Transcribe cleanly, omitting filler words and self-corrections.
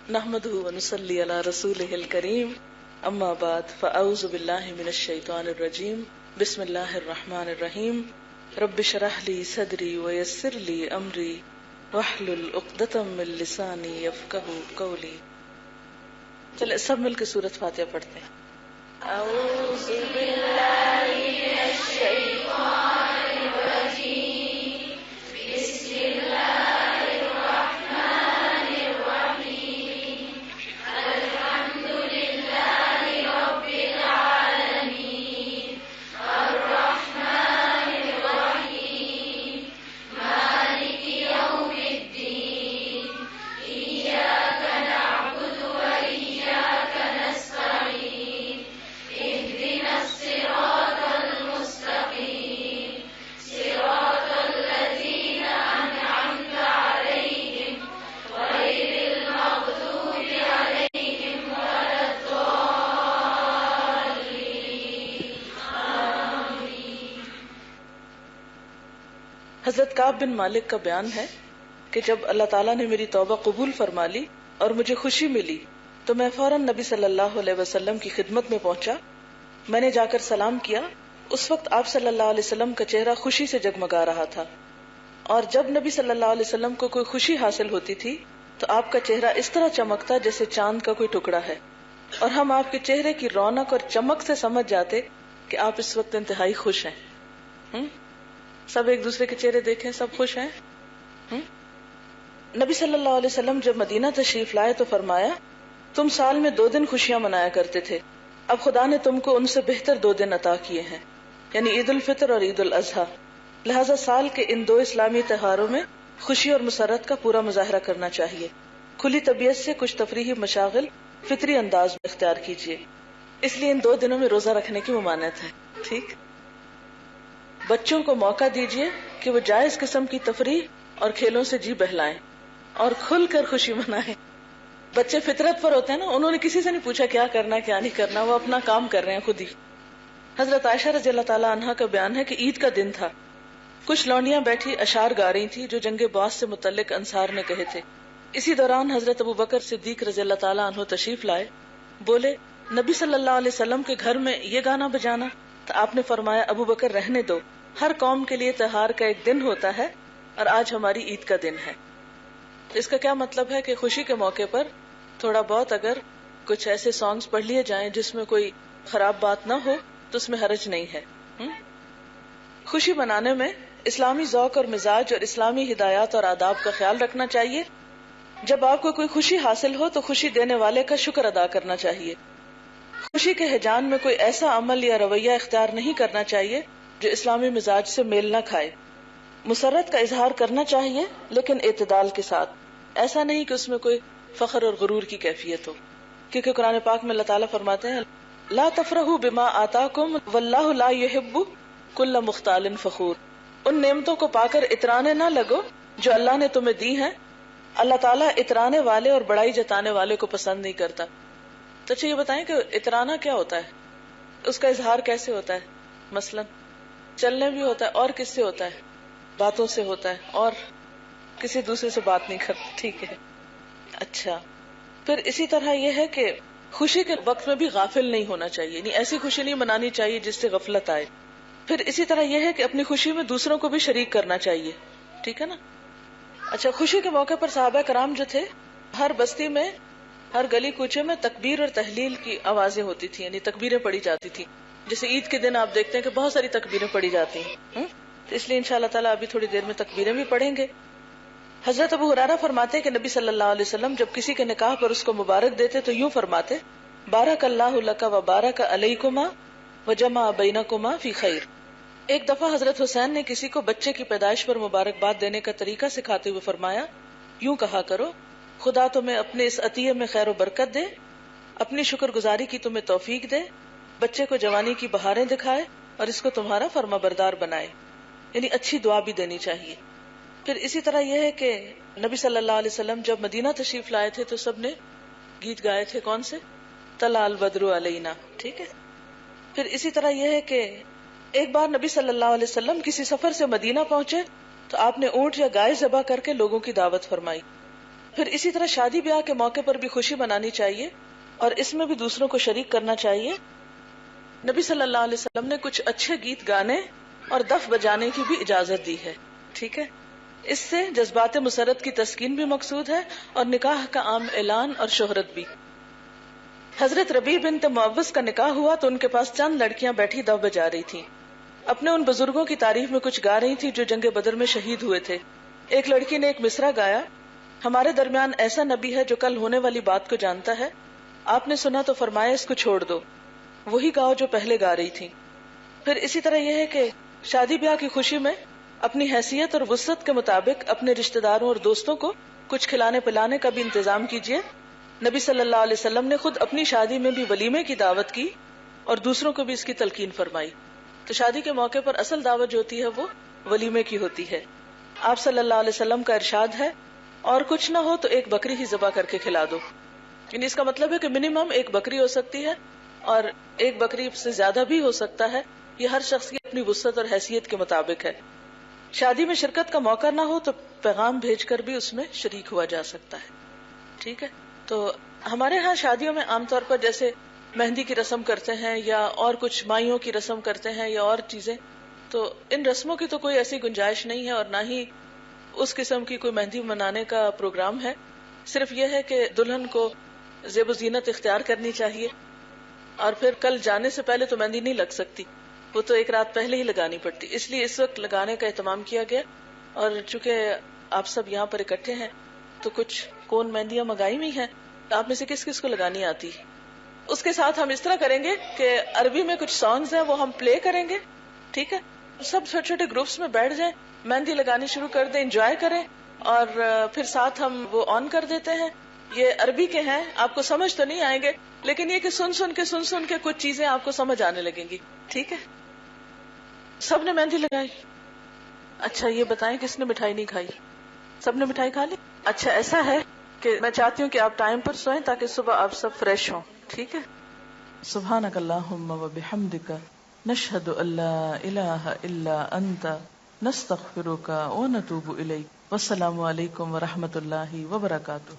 نحمده ونصلي على رسوله الكريم اما بعد فاعوذ بالله من الشيطان الرجيم بسم الله الرحمن الرحيم رب اشرح لي صدري ويسر لي امري واحلل عقدة من لساني يفقهوا قولي. چلے سب مل کے سورۃ فاتحہ پڑھتے ہیں. اعوذ باللہ من الشیطان الرجیم بسم اللہ حضرت کعب بن مالک کا بیان ہے کہ جب اللہ تعالیٰ نے میری توبہ قبول فرما لی اور مجھے خوشی ملی تو میں فوراً نبی صلی اللہ علیہ وسلم کی خدمت میں پہنچا. میں نے جا کر سلام کیا. اس وقت آپ صلی اللہ علیہ وسلم کا چہرہ خوشی سے جگمگا رہا تھا، اور جب نبی صلی اللہ علیہ وسلم کو کوئی خوشی حاصل ہوتی تھی تو آپ کا چہرہ اس طرح چمکتا جیسے چاند کا کوئی ٹکڑا ہے، اور ہم آپ کے چہرے کی رونق اور چمک سے سمجھ جاتے کہ آپ اس وقت انتہائی خوش ہیں. سب ایک دوسرے کے چہرے دیکھیں، سب خوش ہیں. نبی صلی اللہ علیہ وسلم جب مدینہ تشریف لائے تو فرمایا تم سال میں 2 دن خوشیاں منایا کرتے تھے، اب خدا نے تم کو ان سے بہتر 2 دن عطا کیے ہیں، یعنی عید الفطر اور عید الاضحیٰ. لہذا سال کے ان 2 اسلامی تہواروں میں خوشی اور مسرت کا پورا مظاہرہ کرنا چاہیے. کھلی طبیعت سے کچھ تفریحی مشاغل فطری انداز میں اختیار کیجیے. اس لیے ان 2 دنوں میں روزہ رکھنے کی ممانعت ہے. ٹھیک. بچوں کو موقع دیجیے کہ وہ جائز قسم کی تفریح اور کھیلوں سے جی بہلائیں اور کھل کر خوشی منائیں. بچے فطرت پر ہوتے ہیں نا، انہوں نے کسی سے نہیں پوچھا کیا کرنا کیا نہیں کرنا، وہ اپنا کام کر رہے ہیں خود ہی. حضرت عائشہ رضی اللہ تعالی عنہا کا بیان ہے کہ عید کا دن تھا. کچھ لونڈیاں بیٹھی اشعار گا رہی تھی جو جنگ بعث سے متعلق انصار نے کہے تھے. اسی دوران حضرت ابو بکر صدیق رضی اللہ تعالی عنہ تشریف لائے. بولے نبی صلی اللہ علیہ وسلم کے گھر میں یہ گانا بجانا؟ تو آپ نے فرمایا ابو بکر رہنے دو، ہر قوم کے لیے تہوار کا ایک دن ہوتا ہے اور آج ہماری عید کا دن ہے. اس کا کیا مطلب ہے کہ خوشی کے موقع پر تھوڑا بہت اگر کچھ ایسے سانگز پڑھ لیے جائیں جس میں کوئی خراب بات نہ ہو تو اس میں حرج نہیں ہے. خوشی منانے میں اسلامی ذوق اور مزاج اور اسلامی ہدایات اور آداب کا خیال رکھنا چاہیے. جب آپ کو کوئی خوشی حاصل ہو تو خوشی دینے والے کا شکر ادا کرنا چاہیے. خوشی کے ہیجان میں کوئی ایسا عمل یا رویہ اختیار نہیں کرنا چاہیے جو اسلامی مزاج سے میل نہ کھائے. مسرت کا اظہار کرنا چاہیے لیکن اعتدال کے ساتھ، ایسا نہیں کہ اس میں کوئی فخر اور غرور کی کیفیت ہو، کیونکہ قرآن پاک میں اللہ تعالیٰ فرماتے ہیں لا تفرحوا بما آتاکم واللہ لا يحب کل مختال فخور. ان نعمتوں کو پا کر اترانے نہ لگو جو اللہ نے تمہیں دی ہیں. اللہ تعالیٰ اترانے والے اور بڑائی جتانے والے کو پسند نہیں کرتا. تو اچھا یہ بتائیں کہ اترانا کیا ہوتا ہے، اس کا اظہار کیسے ہوتا ہے؟ مثلا چلنے بھی ہوتا ہے، اور کس سے ہوتا ہے؟ باتوں سے ہوتا ہے، اور کسی دوسرے سے بات نہیں کرتا. ٹھیک ہے. اچھا پھر اسی طرح یہ ہے کہ خوشی کے وقت میں بھی غافل نہیں ہونا چاہیے، یعنی ایسی خوشی نہیں منانی چاہیے جس سے غفلت آئے. پھر اسی طرح یہ ہے کہ اپنی خوشی میں دوسروں کو بھی شریک کرنا چاہیے. ٹھیک ہے نا. اچھا خوشی کے موقع پر صحابہ کرام جو تھے، ہر بستی میں ہر گلی کوچے میں تکبیر اور تحلیل کی آوازیں ہوتی تھی، یعنی تکبیریں پڑھی جاتی تھی. جیسے عید کے دن آپ دیکھتے ہیں کہ بہت ساری تکبیریں پڑھی جاتی ہیں. تو اس لیے انشاءاللہ تعالیٰ ابھی تھوڑی دیر میں تکبیریں بھی پڑھیں گے. حضرت ابو ہریرہ فرماتے ہیں کہ نبی صلی اللہ علیہ وسلم جب کسی کے نکاح پر اس کو مبارک دیتے تو یوں فرماتے بارک اللہ لک و بارک علیکما و جمع بینکما فی خیر. ایک دفعہ حضرت حسین نے کسی کو بچے کی پیدائش پر مبارکباد دینے کا طریقہ سکھاتے ہوئے فرمایا یوں کہا کرو خدا تمہیں اپنے اس عطیے میں خیر و برکت دے، اپنی شکر گزاری کی تمہیں توفیق دے، بچے کو جوانی کی بہاریں دکھائے اور اس کو تمہارا فرما بردار بنائے. یعنی اچھی دعا بھی دینی چاہیے. پھر اسی طرح یہ ہے کہ نبی صلی اللہ علیہ وسلم جب مدینہ تشریف لائے تھے تو سب نے گیت گائے تھے. کون سے؟ طلع البدر علینا. ٹھیک ہے. پھر اسی طرح یہ ہے کہ ایک بار نبی صلی اللہ علیہ وسلم کسی سفر سے مدینہ پہنچے تو آپ نے اونٹ یا گائے ذبح کر کے لوگوں کی دعوت فرمائی. پھر اسی طرح شادی بیاہ کے موقع پر بھی خوشی منانی چاہیے اور اس میں بھی دوسروں کو شریک کرنا چاہیے. نبی صلی اللہ علیہ وسلم نے کچھ اچھے گیت گانے اور دف بجانے کی بھی اجازت دی ہے. ٹھیک ہے، اس سے جذبات مسرت کی تسکین بھی مقصود ہے اور نکاح کا عام اعلان اور شہرت بھی. حضرت ربیع بنت معوذ کا نکاح ہوا تو ان کے پاس چند لڑکیاں بیٹھی دف بجا رہی تھیں. اپنے ان بزرگوں کی تعریف میں کچھ گا رہی تھی جو جنگ بدر میں شہید ہوئے تھے. ایک لڑکی نے ایک مصرع گایا: ہمارے درمیان ایسا نبی ہے جو کل ہونے والی بات کو جانتا ہے، آپ نے سنا تو فرمایا اس کو چھوڑ دو. وہی گاؤ جو پہلے گا رہی تھی. پھر اسی طرح یہ ہے کہ شادی بیاہ کی خوشی میں اپنی حیثیت اور وسعت کے مطابق اپنے رشتہ داروں اور دوستوں کو کچھ کھلانے پلانے کا بھی انتظام کیجیے. نبی صلی اللہ علیہ وسلم نے خود اپنی شادی میں بھی ولیمے کی دعوت کی اور دوسروں کو بھی اس کی تلقین فرمائی. تو شادی کے موقع پر اصل دعوت جو ہوتی ہے وہ ولیمے کی ہوتی ہے. آپ صلی اللہ علیہ وسلم کا ارشاد ہے: اور کچھ نہ ہو تو ایک بکری ہی ذبح کر کے کھلا دو. یعنی اس کا مطلب ہے کہ منیمم ایک بکری ہو سکتی ہے اور ایک بکری سے زیادہ بھی ہو سکتا ہے. یہ ہر شخص کی اپنی وسعت اور حیثیت کے مطابق ہے. شادی میں شرکت کا موقع نہ ہو تو پیغام بھیج کر بھی اس میں شریک ہوا جا سکتا ہے. ٹھیک ہے. تو ہمارے ہاں شادیوں میں عام طور پر جیسے مہندی کی رسم کرتے ہیں یا اور کچھ مائیوں کی رسم کرتے ہیں یا اور چیزیں، تو ان رسموں کی تو کوئی ایسی گنجائش نہیں ہے اور نہ ہی اس قسم کی کوئی مہندی منانے کا پروگرام ہے. صرف یہ ہے کہ دلہن کو زیب و زینت اختیار کرنی چاہیے اور پھر کل جانے سے پہلے تو مہندی نہیں لگ سکتی، وہ تو ایک رات پہلے ہی لگانی پڑتی. اس لیے اس وقت لگانے کا اہتمام کیا گیا. اور چونکہ آپ سب یہاں پر اکٹھے ہیں تو کچھ کون مہندیاں منگائی ہوئی ہیں. آپ میں سے کس کس کو لگانی آتی؟ اس کے ساتھ ہم اس طرح کریں گے کہ عربی میں کچھ سانگز ہیں وہ ہم پلے کریں گے. ٹھیک ہے، سب چھوٹے چھوٹے گروپس میں بیٹھ جائیں، مہندی لگانی شروع کر دیں، انجوائے کریں اور پھر ساتھ ہم وہ آن کر دیتے ہیں. یہ عربی کے ہیں، آپ کو سمجھ تو نہیں آئیں گے لیکن یہ کہ سن سن کے کچھ چیزیں آپ کو سمجھ آنے لگیں گی. ٹھیک ہے، سب نے مہندی لگائی. اچھا یہ بتائیں کس نے مٹھائی نہیں کھائی؟ سب نے مٹھائی کھا لی؟ اچھا ایسا ہے کہ میں چاہتی ہوں کہ آپ ٹائم پر سوئیں تاکہ صبح آپ سب فریش ہوں. ٹھیک ہے. سبحانک اللہم و بحمدک نشہد ان لا الہ الا انت نستغفرک و نتوب الیک. والسلام علیکم و رحمۃ اللہ وبرکاتہ.